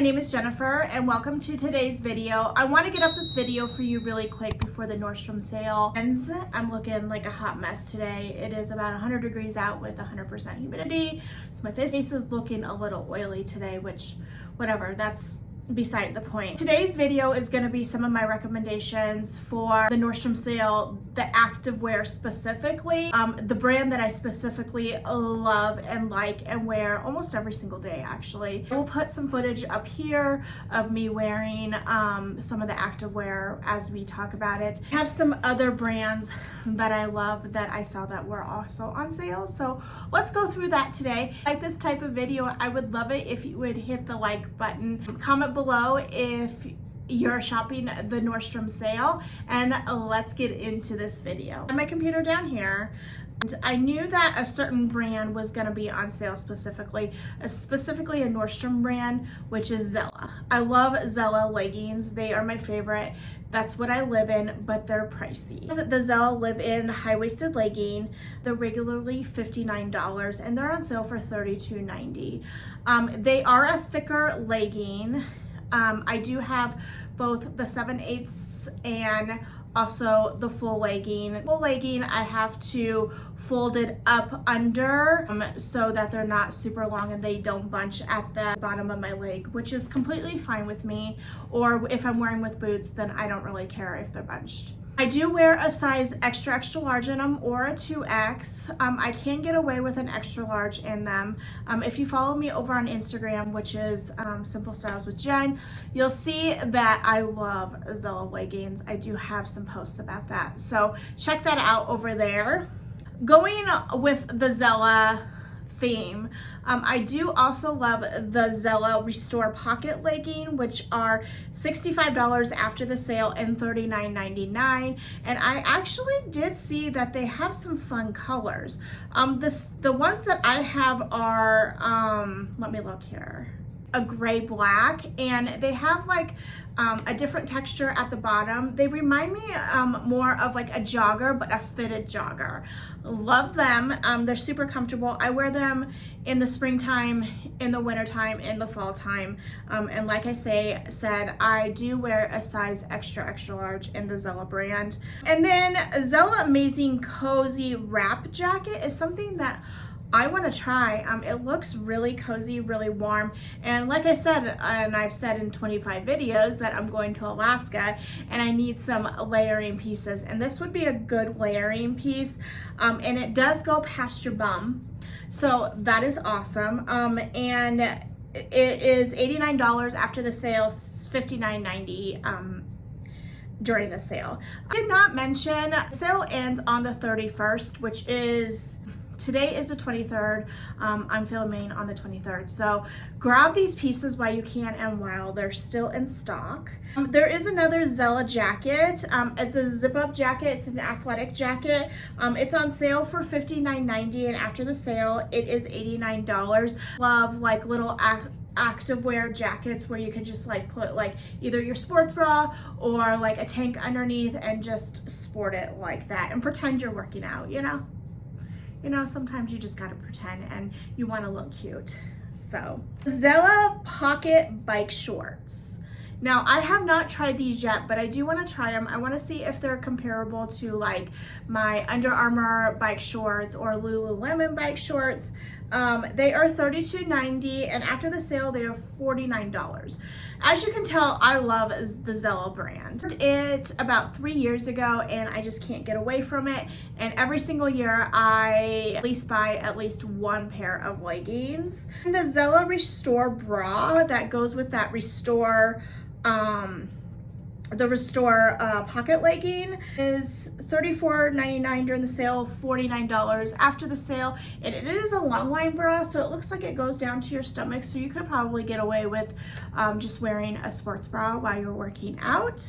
name is Jennifer and welcome to today's video. I want to get up this video for you really quick before the Nordstrom sale ends. I'm looking like a hot mess today. It is about 100 degrees out with 100% humidity, so my face is looking a little oily today, which whatever, that's beside the point. Today's video is going to be some of my recommendations for the Nordstrom sale, the activewear specifically, the brand that I specifically love and like and wear almost every single day actually. I will put some footage up here of me wearing some of the activewear as we talk about it. I have some other brands that I love that I saw that were also on sale, so let's go through that today. Like this type of video, I would love it if you would hit the like button, comment below if you're shopping the Nordstrom sale, and let's get into this video. I have my computer down here, and I knew that a certain brand was going to be on sale, specifically a Nordstrom brand, which is Zella. I love Zella leggings. They are my favorite. That's what I live in, but they're pricey. The Zella live-in high-waisted legging, they're regularly $59 and they're on sale for $32.90. They are a thicker legging. I do have both the 7/8 and also the full legging. Full legging, I have to fold it up under so that they're not super long and they don't bunch at the bottom of my leg, which is completely fine with me. Or if I'm wearing with boots, then I don't really care if they're bunched. I do wear a size extra large in them or a 2X. I can get away with an extra large in them. If you follow me over on Instagram, which is Simple Styles with Jen, you'll see that I love Zella leggings. I do have some posts about that, so check that out over there. Going with the Zella theme, I do also love the Zella Restore Pocket legging, which are $65 after the sale and $39.99. And I actually did see that they have some fun colors. The ones that I have are, let me look here, a gray black, and they have like a different texture at the bottom. They remind me more of like a jogger, but a fitted jogger. Love them. They're super comfortable. I wear them in the springtime, in the wintertime, in the fall time, and like I said, I do wear a size extra large in the Zella brand. And then Zella Amazing Cozy Wrap Jacket is something that I want to try. It looks really cozy, really warm, and like I said, and I've said in 25 videos, that I'm going to Alaska and I need some layering pieces, and this would be a good layering piece, and it does go past your bum, so that is awesome. And it is $89 after the sale, $59.90 during the sale. I did not mention, sale ends on the 31st, which is today is the 23rd. I'm filming on the 23rd. So grab these pieces while you can and while they're still in stock. There is another Zella jacket. It's a zip up jacket. It's an athletic jacket. It's on sale for $59.90 and after the sale it is $89. Love like little activewear jackets where you can just like put like either your sports bra or like a tank underneath and just sport it like that and pretend you're working out, you know? You know, sometimes you just gotta pretend and you wanna look cute. So, Zella Pocket Bike Shorts. Now, I have not tried these yet, but I do wanna try them. I wanna see if they're comparable to like my Under Armour bike shorts or Lululemon bike shorts. They are $32.90 and after the sale, they are $49. As you can tell, I love the Zella brand. It about 3 years ago and I just can't get away from it. And every single year I at least buy at least one pair of leggings. And the Zella Restore bra that goes with that Restore, the Restore pocket legging is $34.99 during the sale, $49 after the sale, and it is a long line bra, so it looks like it goes down to your stomach, so you could probably get away with just wearing a sports bra while you're working out.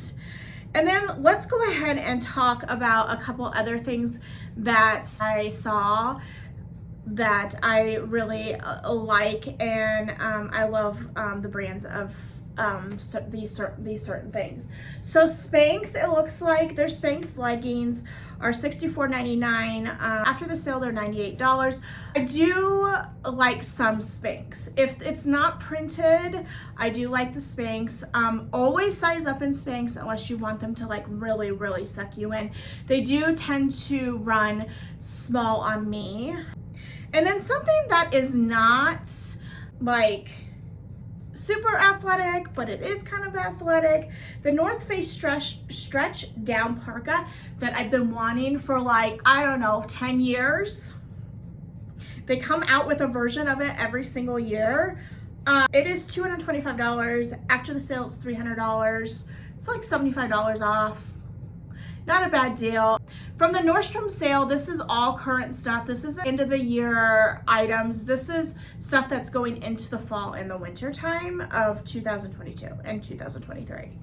And then let's go ahead and talk about a couple other things that I saw that I really like, and I love the brands of these certain things. So Spanx, it looks like their Spanx leggings are $64.99. After the sale, they're $98. I do like some Spanx. If it's not printed, I do like the Spanx. Always size up in Spanx unless you want them to like really, really suck you in. They do tend to run small on me. And then something that is not like super athletic, but it is kind of athletic, the North Face stretch down parka that I've been wanting for like, I don't know, 10 years. They come out with a version of it every single year. It is $225. After the sale, it's $300. It's like $75 off. Not a bad deal. From the Nordstrom sale, this is all current stuff. This isn't end of the year items. This is stuff that's going into the fall and the winter time of 2022 and 2023.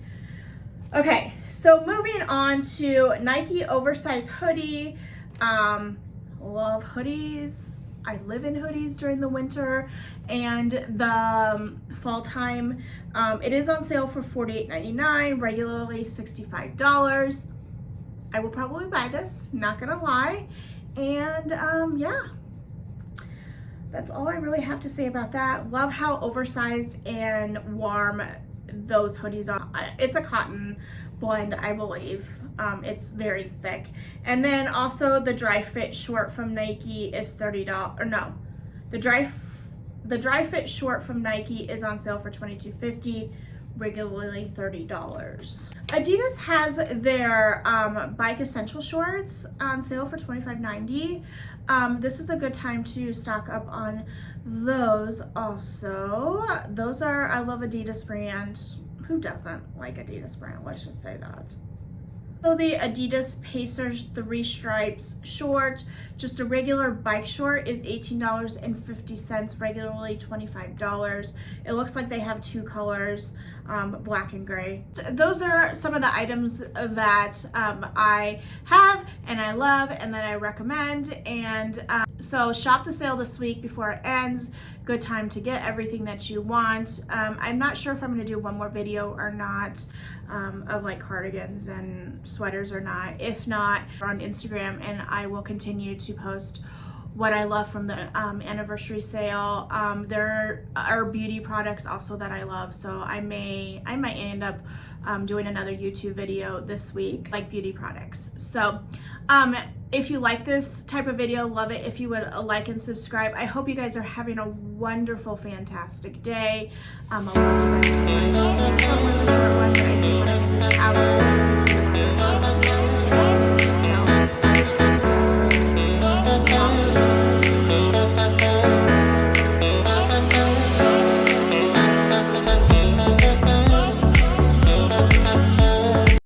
Okay, so moving on to Nike Oversized Hoodie. Love hoodies. I live in hoodies during the winter and the fall time. It is on sale for $48.99, regularly $65. I will probably buy this, not gonna lie. And yeah, that's all I really have to say about that. Love how oversized and warm those hoodies are. It's a cotton blend, I believe. It's very thick. And then also the dry fit short from Nike is $30, or no, the dry fit short from Nike is on sale for $22.50, regularly $30. Adidas has their bike essential shorts on sale for $25.90. This is a good time to stock up on those also. Those are, I love Adidas brand. Who doesn't like Adidas brand? Let's just say that. So the Adidas Pacers 3 stripes short, just a regular bike short, is $18.50, regularly $25. It looks like they have 2 colors, black and gray. Those are some of the items that I have and I love and that I recommend. And so shop the sale this week before it ends. Good time to get everything that you want. I'm not sure if I'm going to do one more video or not of like cardigans and sweaters or not. If not, on Instagram, and I will continue to post what I love from the anniversary sale. There are beauty products also that I love, so I might end up doing another YouTube video this week, like beauty products. So if you like this type of video, love it if you would like and subscribe. I hope you guys are having a wonderful, fantastic day. I love you guys so much. It was a short one, but I do want to get this out.